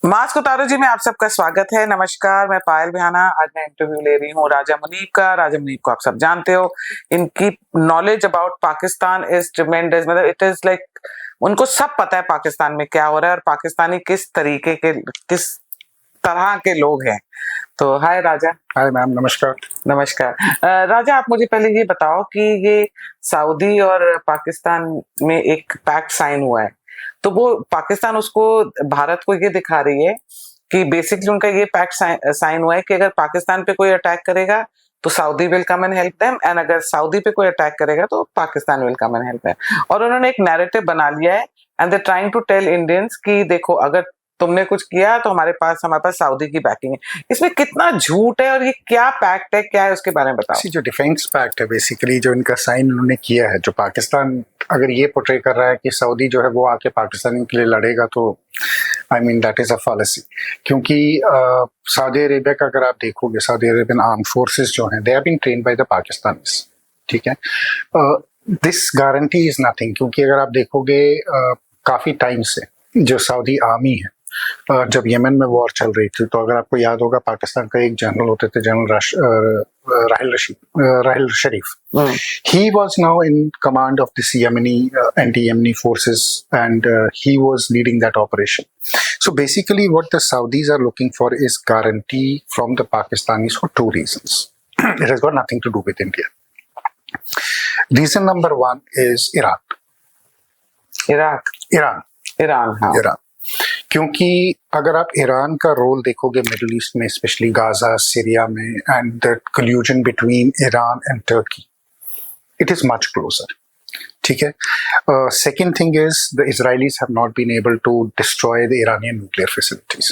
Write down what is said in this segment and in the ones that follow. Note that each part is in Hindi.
मास्क उतारो जी में आप सबका स्वागत है। नमस्कार, मैं पायल बिहाना। आज मैं इंटरव्यू ले रही हूँ राजा मुनीब का। राजा मुनीब को आप सब जानते हो। इनकी knowledge about Pakistan is tremendous. मतलब इट इज लाइक उनको सब पता है पाकिस्तान में क्या हो रहा है और पाकिस्तानी किस तरह के लोग हैं। तो हाय राजा। हाय मैम, नमस्कार। नमस्कार। राजा, आप मुझे पहले ये बताओ कि ये सऊदी और पाकिस्तान में एक पैक्ट साइन हुआ है, तो वो पाकिस्तान उसको भारत को ये दिखा रही है कि बेसिकली उनका ये पैक्ट साइन हुआ है कि अगर पाकिस्तान पे कोई अटैक करेगा तो Saudi will come and help them, and अगर सऊदी पे कोई अटैक करेगा तो Pakistan will come and help them. और उन्होंने एक नैरेटिव बना लिया है and they trying to tell Indians कि देखो, अगर तुमने कुछ किया तो हमारे पास सऊदी की बैकिंग है। इसमें कितना झूठ है और ये क्या पैक्ट है, क्या है, उसके बारे में बताओ। जो डिफेंस पैक्ट है, बेसिकली जो इनका साइन उन्होंने किया है, जो पाकिस्तान अगर ये पोर्ट्रे कर रहा है कि सऊदी जो है वो आके पाकिस्तान के लिए लड़ेगा, तो I mean that is a fallacy. क्योंकि सऊदी अरेबिया का अगर आप देखोगे, सऊदी अरेबियन आर्म फोर्सेस जो हैं, they have been trained by the Pakistanis. ठीक है, दिस गारंटी इज नथिंग। क्योंकि अगर आप देखोगे काफी टाइम से जो सऊदी आर्मी है, जब यमन में वॉर चल रही थी, तो अगर आपको याद होगा, पाकिस्तान का एक जनरल होते थे, general Rahil Sharif. He was now in command of this Yemeni anti-Yemeni forces, and he was leading that operation. So basically, what the Saudis are looking for is guarantee from the Pakistanis for two reasons. It has got nothing to do with India. Reason number one is Iran. Iran, हाँ। ईरान। क्योंकि अगर आप ईरान का रोल देखोगे मिडिल ईस्ट में, स्पेशली गाजा, सीरिया में, and the collusion between Iran and Turkey, it is much closer. ठीक है। Second thing is the Israelis have not been able to destroy the Iranian nuclear facilities.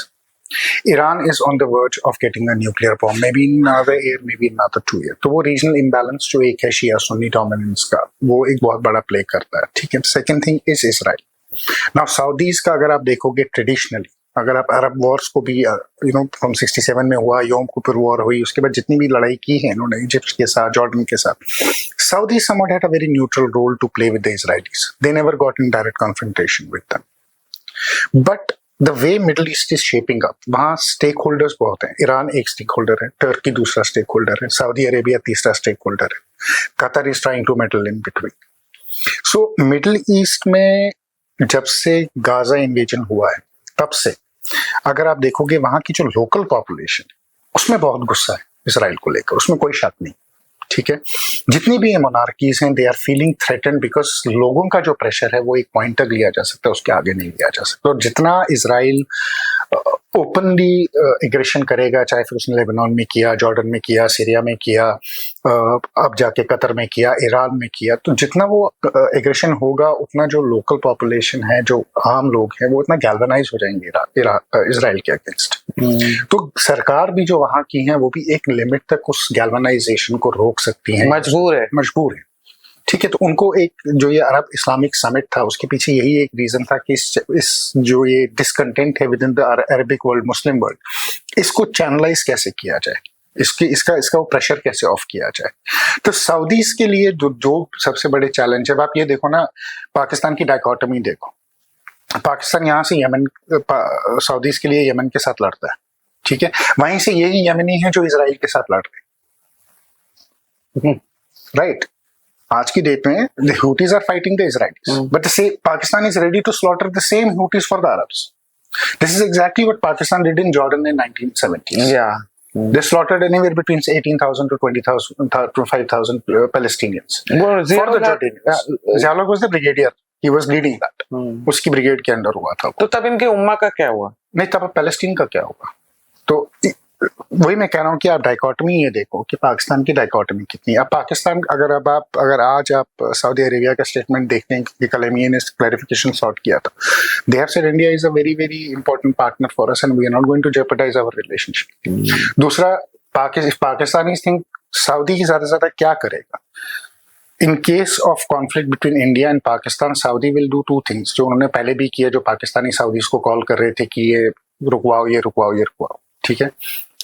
Iran is on the verge of getting a nuclear bomb, maybe in another year, maybe in another 2 years। तो वो रीजनल इम्बैलेंस जो एक है शिया सुन्नी डोमिनेंस का, वो एक बहुत बड़ा प्ले करता है। ठीक है। Second thing is Israel. Now Saudis का अगर आप देखोगे ट्रेडिशनली, अगर आप अरब वॉर्स को भी फ्रॉम 67 में हुआ, योम किपुर वॉर हुई, उसके बाद जितनी भी लड़ाई की है इन्होंने इजिप्ट के साथ, जॉर्डन के साथ, Saudi somewhat had a very neutral role to play with the Israelis. They never got in direct confrontation with them. But the way Middle East is shaping up, वहां स्टेक होल्डर्स बहुत हैं। ईरान एक स्टेक होल्डर है, टर्की दूसरा स्टेक होल्डर है, सऊदी अरेबिया तीसरा स्टेक होल्डर है, Qatar is trying to meddle in between. So Middle East में जब से गाजा इन्वेजन हुआ है, तब से अगर आप देखोगे वहां की जो लोकल पॉपुलेशन है, उसमें बहुत गुस्सा है इसराइल को लेकर, उसमें कोई शक नहीं। ठीक है। जितनी भी मोनार्कीज हैं, they are feeling threatened, because लोगों का जो प्रेशर है वो एक पॉइंट तक लिया जा सकता है, उसके आगे नहीं लिया जा सकता। और जितना इसराइल ओपनली एग्रेशन करेगा, चाहे फिर उसने लेबनान में किया, जॉर्डन में किया, सीरिया में किया, अब जाके कतर में किया, ईरान में किया, तो जितना वो एग्रेशन होगा, उतना जो लोकल पॉपुलेशन है, जो आम लोग हैं, वो इतना गैल्वनाइज हो जाएंगे इसराइल के अगेंस्ट। तो सरकार भी जो वहां की है, वो भी एक लिमिट तक उस गैल्वनाइजेशन को रोक सकती है, मजबूर है। ठीक है। तो उनको एक जो ये अरब इस्लामिक समिट था, उसके पीछे यही एक रीजन था कि इस जो ये डिसकंटेंट है with in the Arabic world, Muslim world, इसको चैनलाइज कैसे किया जाए, इसका वो प्रेशर कैसे ऑफ किया जाए। तो सऊदीज के लिए जो सबसे बड़े चैलेंज है, आप ये देखो ना, पाकिस्तान की डायकोटमी देखो। पाकिस्तान यहाँ से यमन, सऊदीज के लिए यमन के साथ लड़ता है। ठीक है। वहीं से यही यमनी है जो इसराइल के साथ लड़ रहे हैं। राइट। आज की डेट में the Houthis are fighting the Israelis, but Pakistan is ready to slaughter the same Houthis for the Arabs. This is exactly what Pakistan did in Jordan in 1970s. Yeah. They slaughtered anywhere between 18,000 to 20,000 to 5,000 Palestinians. For the Jordanians. Ziyalog was the brigadier. He was leading that. उसकी ब्रिगेड के अंडर हुआ था। तो तब इनके उम्मा का क्या हुआ? नहीं, तब पैलेस्टीन का क्या हुआ? तो वही मैं कह रहा हूँ कि आप डायकोटमी ये देखो कि पाकिस्तान की डायकोटमी कितनी। अब पाकिस्तान अगर आज आप सऊदी अरेबिया का स्टेटमेंट देखते हैं कि कल एमईए ने क्लैरिफिकेशन सॉर्ट किया था, they have said India is a very very important partner for us and we are not going to jeopardize our relationship. दूसरा, पाकिस्तानी थिंक सऊदी की ज्यादा क्या करेगा in case of conflict between India and Pakistan. Saudi will do 2 things, जो उन्होंने पहले भी किया, जो पाकिस्तानी सऊदीज को कॉल कर रहे थे कि ये रुकवाओ। ठीक है।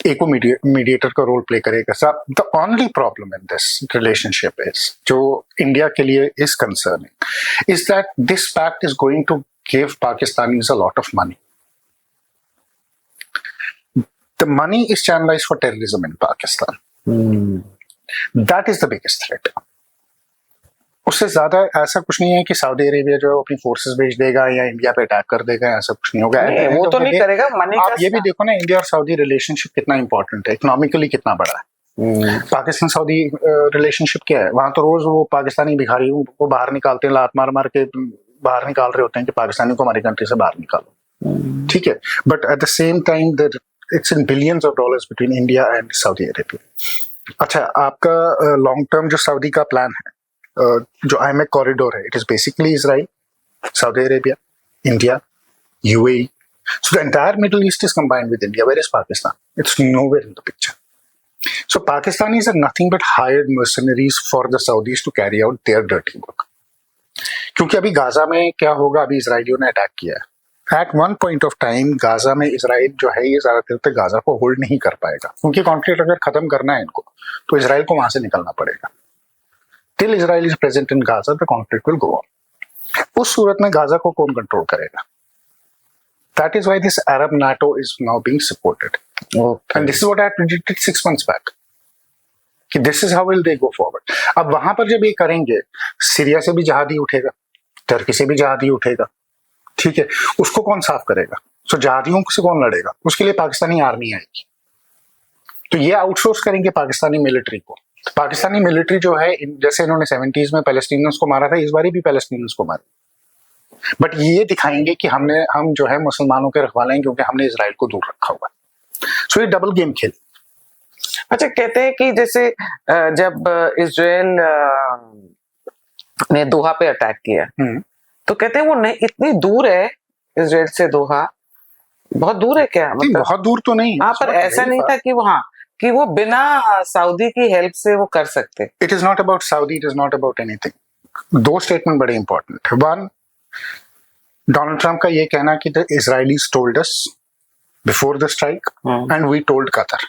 एक वो मीडिएटर का रोल प्ले करेगा। The only problem in this relationship is, जो इंडिया के लिए is concerning, is that this pact is going to give Pakistanis a lot of money. The money is channelized for terrorism in Pakistan. That is the biggest threat. उससे ज्यादा ऐसा कुछ नहीं है कि सऊदी अरेबिया जो है अपनी फोर्सेस भेज देगा या इंडिया पे अटैक कर देगा, ऐसा कुछ नहीं होगा। नहीं, वो तो नहीं करेगा। मनी आप ये भी देखो ना, इंडिया और सऊदी रिलेशनशिप कितना इंपॉर्टेंट है, इकोनॉमिकली कितना बड़ा है। पाकिस्तान सऊदी रिलेशनशिप क्या है? वहां तो रोज वो पाकिस्तानी भिखारी को बाहर निकालते हैं, लात मार मार के बाहर निकाल रहे होते हैं कि पाकिस्तानी को हमारी कंट्री से बाहर निकालो, ठीक है। But at the same time it's in billions of dollars between India and Saudi Arabia. अच्छा, आपका लॉन्ग टर्म जो सऊदी का प्लान है, जो IMEC कॉरिडोर है, it is basically Israel, Saudi Arabia, India, UAE. So the entire Middle East is combined with India. Where is Pakistan? It's nowhere in the picture. So Pakistanis are nothing but hired mercenaries for the Saudis to carry out their dirty work. क्योंकि अभी गाजा में क्या होगा, अभी इसराइलियों ने अटैक किया है। At one point of time Gaza में इसराइल जो है ये ज्यादा देर तक गाजा को होल्ड नहीं कर पाएगा, क्योंकि कॉन्फ्लिक्ट अगर खत्म करना है इनको तो इसराइल को वहां से निकलना पड़ेगा। Till Israel is present in Gaza the conflict will go on. उस सूरत में गाजा को कौन कंट्रोल करेगा? That is why this Arab NATO is now being supported, and this is what I predicted 6 months back कि this is how will they go forward. अब वहां पर जब ये करेंगे, सीरिया से भी जहादी उठेगा, टर्की से भी जहादी उठेगा, ठीक है, उसको कौन साफ करेगा? सो जहादियों से कौन लड़ेगा? उसके लिए पाकिस्तानी आर्मी आएगी। तो ये आउटसोर्स करेंगे पाकिस्तानी मिलिट्री को। तो पाकिस्तानी मिलिट्री जो है, जैसे इन्होंने 70s में पैलेस्टीनियंस को मारा था, इस बार भी पैलेस्टीनियंस को मारा, बट ये दिखाएंगे कि हम जो है मुसलमानों के रखवाले हैं, क्योंकि हमने इजराइल को दूर रखा हुआ है। सो ये डबल गेम खेल। अच्छा, कहते हैं कि जैसे जब इजराइल ने दोहा पे अटैक किया, तो कहते हैं वो नहीं, इतनी दूर है इजराइल से दोहा, बहुत दूर है क्या? मतलब बहुत दूर तो नहीं। हाँ, पर ऐसा नहीं था कि वो बिना सऊदी की हेल्प से वो कर सकते। It is not about Saudi, it is not about anything. 2 statement बड़े इंपॉर्टेंट है। वन, डोनाल्ड ट्रंप का ये कहना कि the Israelis told us before the strike and we told Qatar,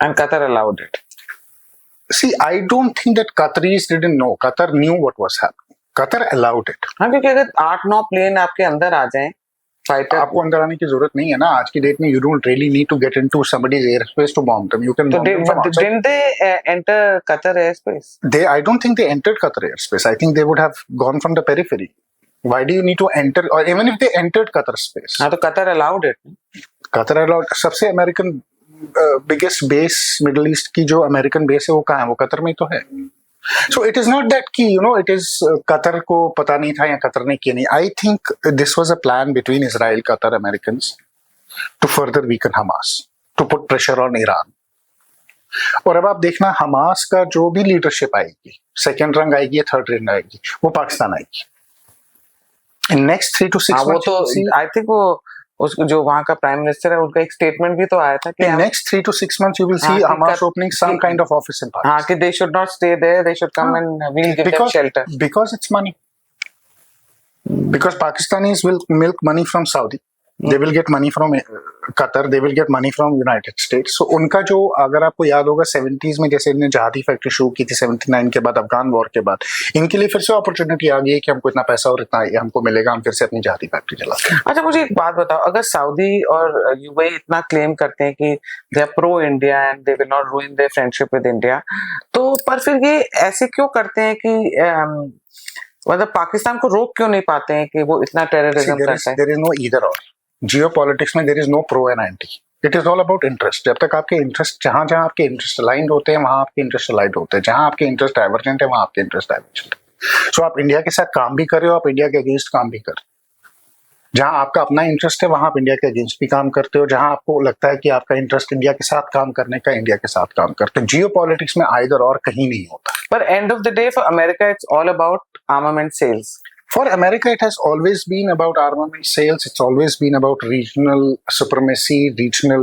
and Qatar allowed it. See, I don't think that Qataris didn't know. Qatar knew what was happening. Qatar allowed it. हाँ, क्योंकि अगर 8-9 प्लेन आपके अंदर आ जाएं, फाइटर, आपको अंदर आने की जरूरत नहीं है ना। आज की डेट में you don't really need to get into somebody's airspace to bomb them. You can bomb them from outside. Didn't they enter Qatar airspace? I don't think they entered Qatar airspace. I think they would have gone from the periphery. Why do you need to enter? Or even if they entered Qatar space. हाँ, तो Qatar allowed it. Qatar allowed. सबसे American biggest base middle east की जो अमेरिकन बेस है वो कहाँ है? वो कतर में तो है। So it is not that कि इट इज कतर को पता नहीं था या कतर ने किया नहीं। I think this was a plan between Israel, Qatar, Americans to further weaken Hamas, to put pressure on Iran. और अब आप देखना, हमास का जो भी लीडरशिप आएगी, सेकेंड रंग आएगी या थर्ड रंग आएगी, वो पाकिस्तान आएगी। इन नेक्स्ट 3 to 6 वो तो आई थिंक वो उसको जो वहां का प्राइम मिनिस्टर है, उनका एक स्टेटमेंट भी तो आया था कि next 3 to 6 months you will see Hamas opening some kind of office in Pakistan. हाँ, कि they should not stay there, they should come and we'll give them shelter. Because it's money. Because Pakistanis will milk money from Saudi. They will get money from Qatar. They will get money from United States. So उनका जो, अगर आपको याद होगा 70s में जैसे इन्होंने जहादी फैक्ट्री शुरू की थी 79 के बाद, अफगान वॉर के बाद, इनके लिए फिर से अपॉर्चुनिटी आ गई है कि हमको इतना पैसा और इतना हमको मिलेगा, हम फिर से अपनी जहादी फैक्ट्री चलाते हैं। अच्छा, मुझे एक बात बताओ, अगर सऊदी और UAE इतना क्लेम करते हैं कि they are pro India and they will not ruin their friendship with India, तो पर फिर ये ऐसे क्यों करते हैं कि मतलब पाकिस्तान को रोक क्यों नहीं पाते हैं कि वो इतना टेररिज्म करता है? There is no either or. Geopolitics में there is no pro and anti, it is all about interest. जब तक आपके इंटरेस्ट, जहां जहां आपके इंटरेस्ट अलाइंड होते हैं वहां आपके इंटरेस्ट अलाइंड होते हैं, जहां आपके इंटरेस्ट डाइवर्जेंट है वहां आपके इंटरेस्ट डाइवर्जेंट है। सो आप इंडिया के साथ काम भी कर रहे हो, आप इंडिया के अगेंस्ट काम भी कर रहे हो। जहां आपका अपना इंटरेस्ट है वहां आप इंडिया के अगेंस्ट भी काम करते हो, जहां आपको लगता है कि आपका इंटरेस्ट इंडिया के साथ काम करने का, इंडिया के साथ काम करते हो। जियोपॉलिटिक्स में आइदर और कहीं नहीं होता। पर end of the day for America it's all about armament sales. For America, it has always been about armament sales. It's always been about regional supremacy, regional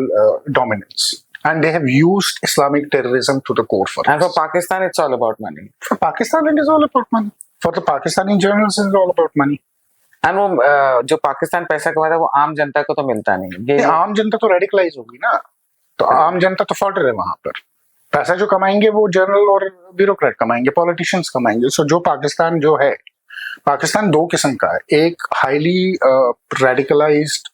dominance. And they have used Islamic terrorism to the core for And for Pakistan, it's all about money. For Pakistan, it is all about money. For the Pakistani journalists, it's all about money. And वो जो पाकिस्तान पैसा कमाता है वो आम जनता को तो मिलता नहीं। आम जनता तो रेडिकलाइज होगी ना, तो आम जनता तो फॉल्टर है वहां पर। पैसा जो कमाएंगे वो जर्नल और ब्यूरोक्रेट कमाएंगे, पॉलिटिशियंस कमाएंगे। सो जो पाकिस्तान जो है, पाकिस्तान 2 किस्म का है। एक हाईली रेडिकलाइज्ड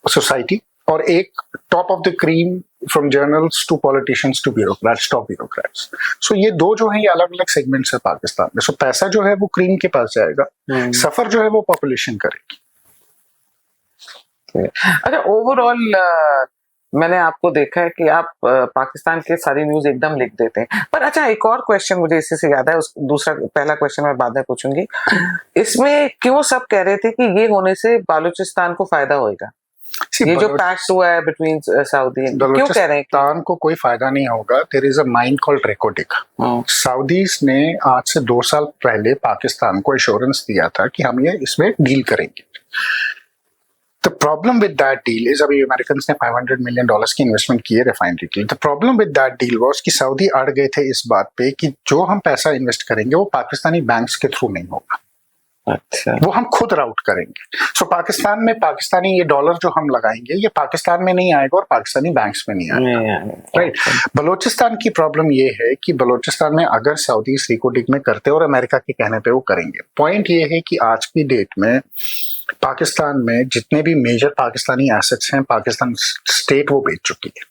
सोसाइटी और एक top of the cream from generals to politicians to bureaucrats, top bureaucrats. So ये दो जो है ये अलग अलग सेगमेंट्स है पाकिस्तान में। सो पैसा जो है वो क्रीम के पास जाएगा, सफर जो है वो पॉपुलेशन करेगी। अच्छा, ओवरऑल मैंने आपको देखा है कि आप पाकिस्तान के सारी न्यूज एकदम लिख देते हैं। पर अच्छा, एक और क्वेश्चन मुझे इसी से याद है, उस दूसरा पहला क्वेश्चन मैं बाद में पूछूंगी। इसमें क्यों सब कह रहे थे कि ये होने से बालूचिस्तान को फायदा होगा? ये जो पैक्ट हुआ है बिटवीन सऊदी, क्यों कह रहे हैं? बलूचिस्तान को कोई फायदा नहीं होगा। There is a mine called Reko Diq. Saudis ने आज से 2 साल पहले पाकिस्तान को एश्योरेंस दिया था कि हम ये इसमें डील करेंगे। The problem with that deal is अभी अमेरिकन ने $500 million की इन्वेस्टमेंट की है रिफाइनरी के लिए। The problem with that deal was कि सऊदी अड़ गए थे इस बात पे कि जो हम पैसा इन्वेस्ट करेंगे वो पाकिस्तानी बैंक्स के थ्रू नहीं होगा। अच्छा, वो हम खुद राउट करेंगे। सो पाकिस्तान में पाकिस्तानी ये डॉलर जो हम लगाएंगे ये पाकिस्तान में नहीं आएगा और पाकिस्तानी बैंक्स में नहीं आएगा। राइट। बलूचिस्तान की प्रॉब्लम ये है कि बलूचिस्तान में अगर सऊदी रिकोटिक में करते और अमेरिका के कहने पे वो करेंगे। पॉइंट ये है कि आज की डेट में पाकिस्तान में जितने भी मेजर पाकिस्तानी एसेट्स हैं पाकिस्तान स्टेट वो बेच चुकी है।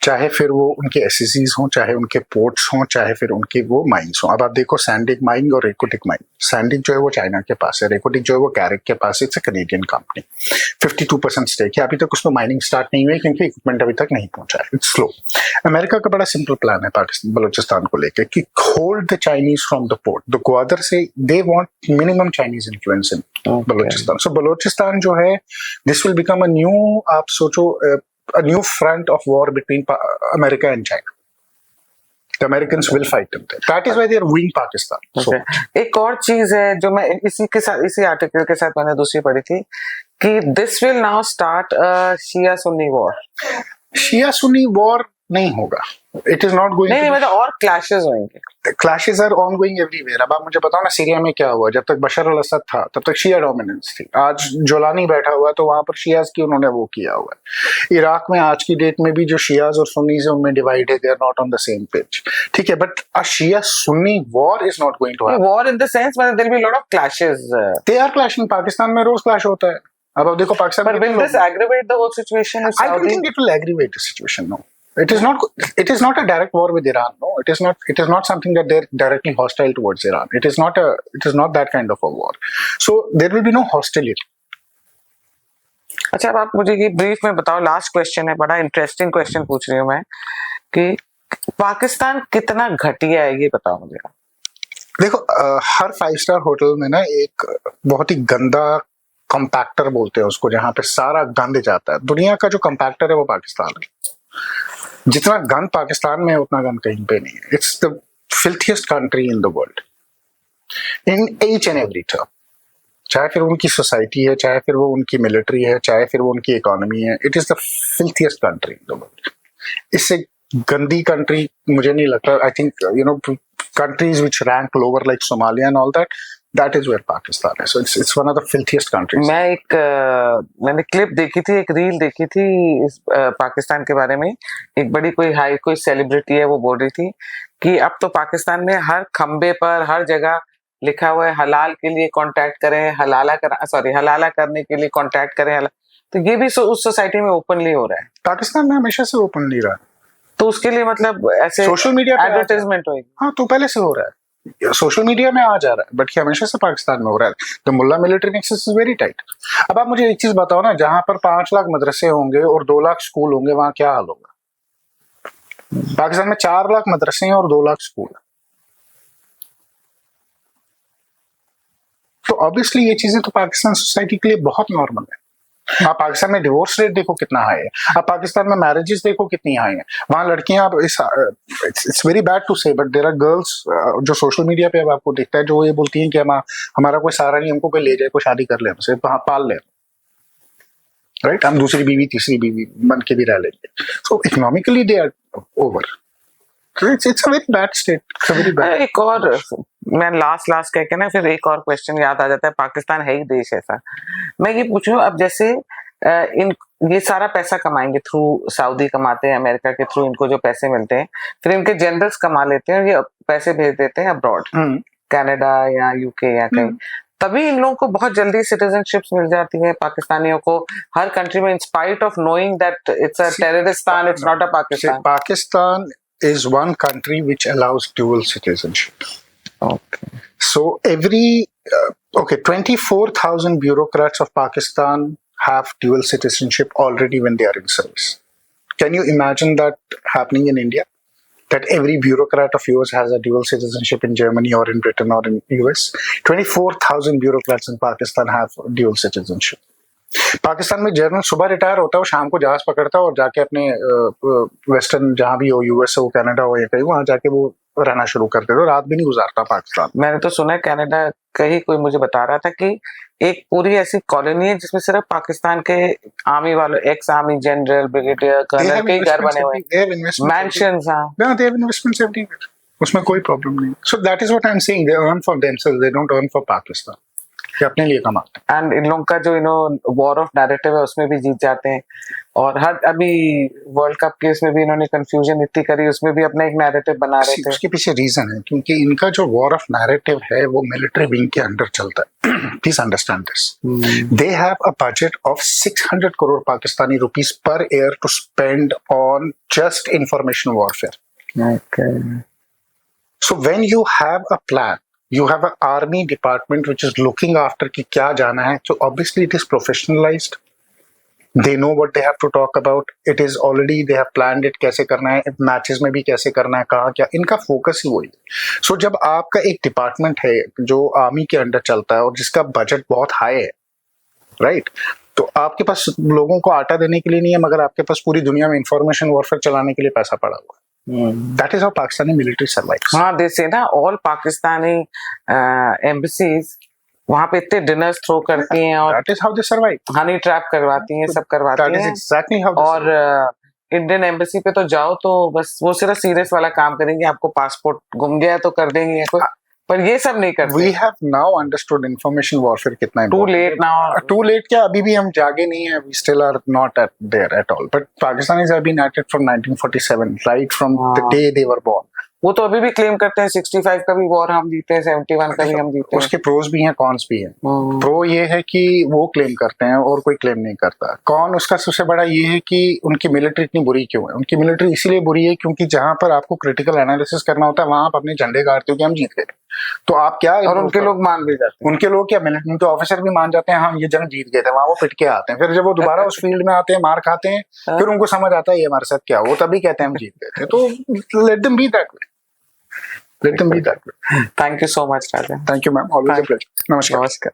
चाहे फिर वो उनके एसएससीज हों, चाहे उनके पोर्ट्स हों, चाहे फिर उनके वो माइंस हों। अब आप देखो सैंडिक माइन और रेकोटिक माइन। सैंडिक जो है वो चाइना के पास है, रेकोटिक जो है वो कैरिक के पास है। It's a Canadian company, 52% stake है। अभी तक उसमें माइनिंग स्टार्ट नहीं हुई क्योंकि इक्विपमेंट अभी तक नहीं पहुंचा है। It's slow. अमेरिका का बड़ा सिंपल प्लान है पाकिस्तान बलूचिस्तान को लेकर कि hold the Chinese from the port. The Gwadar से they want minimum Chinese influence in Balochistan. So Balochistan जो है this will become a new, आप सोचो, a new front of war between America and China. The Americans will fight them there. That is why they are winning Pakistan. Okay. एक और चीज है जो मैं इसी के साथ, इसी आर्टिकल के साथ मैंने दूसरी पढ़ी थी कि this will now start a Shia Sunni war. Shia Sunni war नहीं होगा। It is not going. नहीं, मतलब और क्लैशेस होंगे। Clashes are ongoing everywhere. अब आप मुझे बताओ ना, सीरिया में क्या हुआ? जब तक बशर अल असद था तब तक शिया डोमिनेंस थी। आज जोलानी बैठा हुआ तो वहां पर शियाज की उन्होंने वो किया हुआ है। इराक में आज की डेट में भी जो शियाज और सुन्नीज है उनमें डिवाइड है। They are not on the same page. ठीक है, but a Shia Sunni war is not going to happen. War in the sense मतलब there will be lot of clashes. They are clashing. Pakistan में रोज क्लैश होता है। अब देखो पाकिस्तान में will this aggravate the whole situation? I don't think it will aggravate the situation. No, it is not. It is not a direct war with Iran. No, it is not. It is not something that they're directly hostile towards Iran. It is not a. It is not that kind of a war. So there will be no hostility. अच्छा, अब आप मुझे ये ब्रीफ में बताओ। लास्ट क्वेश्चन है, बड़ा इंटरेस्टिंग क्वेश्चन पूछ रही हूँ मैं कि पाकिस्तान कितना घटिया है, ये बताओ मुझे। देखो, हर 5 स्टार होटल में ना एक बहुत ही गंदा कंपैक्टर बोलते हैं उसको, जहां पे सारा गंद जाता है। दुनिया का जो कंपैक्टर है वो पाकिस्तान है। जितना गंद पाकिस्तान में है उतना गंद कहीं पे नहीं है। It's the filthiest country in the world in each and every term. चाहे फिर उनकी सोसाइटी है, चाहे फिर वो उनकी मिलिट्री है, चाहे फिर वो उनकी इकोनॉमी है। It is the filthiest country in the world. इससे गंदी कंट्री मुझे नहीं लगता। I think countries which rank lower like Somalia and all that is where Pakistan is. So it's one of the filthiest countries. मैंने क्लिप देखी थी, एक रील देखी थी इस पाकिस्तान के बारे में। एक बड़ी कोई सेलिब्रिटी है, वो बोल रही थी कि अब तो पाकिस्तान में हर खंबे पर, हर जगह लिखा हुआ है हलाल के लिए कांटेक्ट करें, हलाला करने के लिए कांटेक्ट करें। तो ये भी उस सोसाइटी में ओपनली हो रहा है। पाकिस्तान में हमेशा से ओपनली रहा है। तो उसके लिए मतलब ऐसे सोशल मीडिया पे एडवर्टाइजमेंट होगी। हाँ, तो पहले से हो रहा है, सोशल मीडिया में आ जा रहा है, बट ये हमेशा से पाकिस्तान में हो रहा है। The mullah military nexus is very tight. अब आप मुझे एक चीज बताओ ना, जहां पर 5 लाख मदरसे होंगे और 2 लाख स्कूल होंगे, वहां क्या हाल होगा? पाकिस्तान में 4 लाख मदरसे हैं और 2 लाख स्कूल है। तो ऑब्वियसली ये चीजें तो पाकिस्तान सोसाइटी के लिए बहुत नॉर्मल है। आप पाकिस्तान में डिवोर्स रेट देखो कितना हाई है, आप पाकिस्तान में मैरिजेस देखो कितनी हाई है। वहां लड़कियां, आप इट्स वेरी बैड टू से, बट देयर आर गर्ल्स जो सोशल मीडिया पे अब आपको दिखता है, जो ये बोलती हैं कि हमारा कोई सहारा नहीं, हमको कोई ले जाए, कोई शादी कर ले, हमसे पाल ले, राइट, हम दूसरी बीवी तीसरी बीवी बन के भी रह लेंगे। So economically they are over. It's a very bad state. It's a very bad. एक और मैं लास्ट कह के ना फिर एक और क्वेश्चन याद आ जाता है। पाकिस्तान है ही देश ऐसा। मैं ये पूछूं, अब जैसे ये सारा पैसा कमाएंगे थ्रू, सऊदी कमाते हैं, अमेरिका के थ्रू इनको जो पैसे मिलते हैं, फिर इनके जनरल्स कमा लेते हैं, ये पैसे भेज देते हैं अब्रॉड, कनाडा या यूके या कहीं। तभी इन लोगों को बहुत जल्दी सिटीजनशिप्स मिल जाती है पाकिस्तानियों को हर कंट्री में, in spite of knowing that it's a terroristan, it's not a Pakistan. Pakistan is one country which allows dual citizenship. Okay. So every 24,000 bureaucrats of Pakistan have dual citizenship already when they are in service. Can you imagine that happening in India? That every bureaucrat of yours has a dual citizenship in Germany or in Britain or in US? 24,000 bureaucrats in Pakistan have dual citizenship. Pakistan में जर्नल सुबह रिटायर होता है, वो शाम को जहाज पकड़ता है और जाके अपने वेस्टर्न जहां भी हो, यूएस हो, कनाडा हो या कहीं, वहां जाके वो रहना शुरू कर देते, रात भी नहीं गुजारता पाकिस्तान. मैंने तो सुना है कनाडा का ही कोई मुझे बता रहा था कि एक पूरी ऐसी कॉलोनी है जिसमें सिर्फ पाकिस्तान के आर्मी वाले, ex army general, brigadier, colonel के घर बने हुए हैं, mansions. No, they have investments everywhere. उसमें कोई प्रॉब्लम नहीं. So that is what I'm saying. They earn for themselves. They don't earn for Pakistan. ये अपने लिए कमाते हैं. एंड इन लोगों का जो वॉर ऑफ नैरेटिव है उसमें भी जीत जाते हैं. और हर अभी वर्ल्ड कप के इसमें भी इन्होंने कंफ्यूजन इतनी करी, उसमें भी अपना एक नैरेटिव बना रहे थे. उसके पीछे रीजन है क्योंकि इनका जो वॉर ऑफ नैरेटिव है वो मिलिट्री विंग के अंडर चलता है. Please understand this. They have a budget of 600 crore Pakistani rupees per year to spend on just information warfare. Okay. So when you have a plan, you have an army department which is looking after कि क्या जाना है, so obviously it is professionalized. They know what they have to talk about. It is already they have planned it, कैसे करना है, मैचेस में भी कैसे करना है, कहाँ क्या, इनका फोकस ही वही है. So जब आपका एक डिपार्टमेंट है जो आर्मी के अंडर चलता है और जिसका बजट बहुत हाई है, राइट, तो आपके पास लोगों को आटा देने के लिए नहीं है, मगर आपके पास पूरी दुनिया में इंफॉर्मेशन वॉरफेयर चलाने के लिए पैसा पड़ा हुआ है. That is how Pakistani military survives. हाँ, they say ना all पाकिस्तानी embassies वहाँ पे इतने डिनर्स थ्रो करती हैं और that is how they survive. Honey trap करवाती हैं, सब करवाती That is हैं. exactly how they और इंडियन एम्बेसी पे तो जाओ तो बस वो सिर्फ सीरियस वाला काम करेंगे, आपको पासपोर्ट गुम गया तो कर देंगे कोई, पर ये सब नहीं करते. We have now understood information warfare कितना Too important late now. Too late क्या, अभी भी हम जागे नहीं है. We still are not there at all. But Pakistanis have been at it from 1947, right from the day they were born. वो तो अभी भी क्लेम करते हैं 65 का भी वॉर हम जीते हैं, 71 का भी हम जीते हैं. उसके प्रोज भी हैं, कॉन्स भी हैं. प्रो ये है कि वो क्लेम करते हैं और कोई क्लेम नहीं करता. कॉन उसका सबसे बड़ा ये है कि उनकी मिलिट्री इतनी बुरी क्यों है. उनकी मिलिट्री इसीलिए बुरी है क्योंकि जहां पर आपको क्रिटिकल एनालिसिस करना होता है वहां आप अपने झंडे गाड़ते हो कि हम जीत गए. तो आप क्या, और उनके लोग मान भी जाते हैं. उनके लोग क्या, मिलिट्री के ऑफिसर भी मान जाते हैं हम ये जंग जीत गए थे, वहां वो पिट के आते हैं. फिर जब वो दोबारा उस फील्ड में आते हैं, मार खाते हैं, फिर उनको समझ आता है ये हमारे साथ क्या, वो तभी कहते हैं हम जीत गए थे. तो let them be that way. Let them be that way. Thank you so much, Raja. Thank you, ma'am. Always a pleasure. Namaskar. Namaskar.